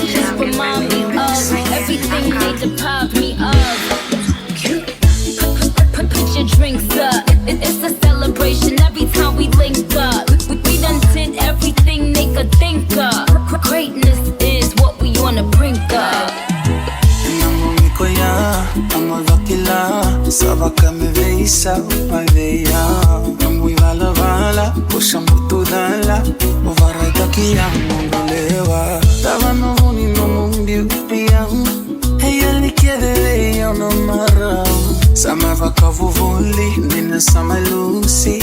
just remind me of everything they deprived me of. Put your drinks up. It's a celebration every time we link up. We done did everything they could think of. Greatness is what we wanna bring up. Sabaka me veisa, vai veia. Namui vala vala, puxa muito dala. O varai daqui a mongolewa. Tava no vuni no mundi upiam. Hey, ele quer ver eu não marram. Sama vaka vuvuli, nina sama lucy.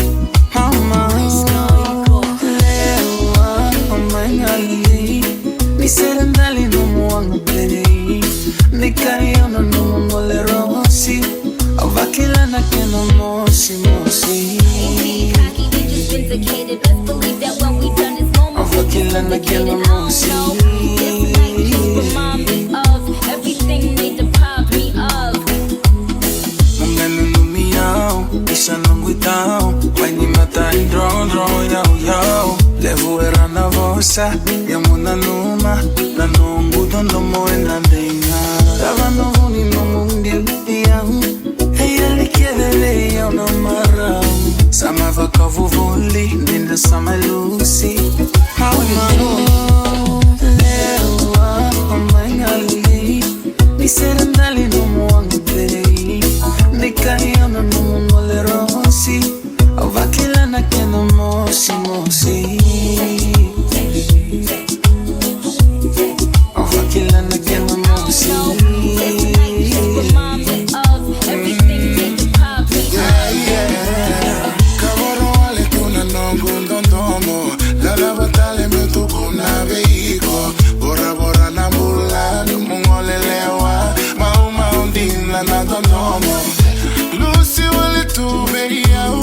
Mama, lewa, mamãe ali. Mi serendali no muang play. Ni caio no mongole rossi. Vakilana kena Mosi Mosi. Cocky, we just vindicated. Let's believe that when we done this moment, Vakilana kena Mosi. This night just remind me of everything they deprived me of. Mungano lumiao, isa nanguitao. Vai ni mata in draw, yao. Levo era na vossa, yamuna numa. Na nongu dondo moe na denga. Tava no vuni no mundi upiam. Eu não marram. Sama vaka vuvuli, nina sama lucy. Mama, lewa, mamãe ali. Mi serendali no muang play. Ni caio no mongole rossi. Vakilana kena Mosi Mosi. Vakilana kena Mosi. Lucy wale tu behiao.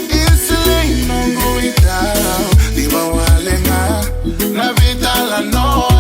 Insulin no go itao. Diba wale nga na vida la no.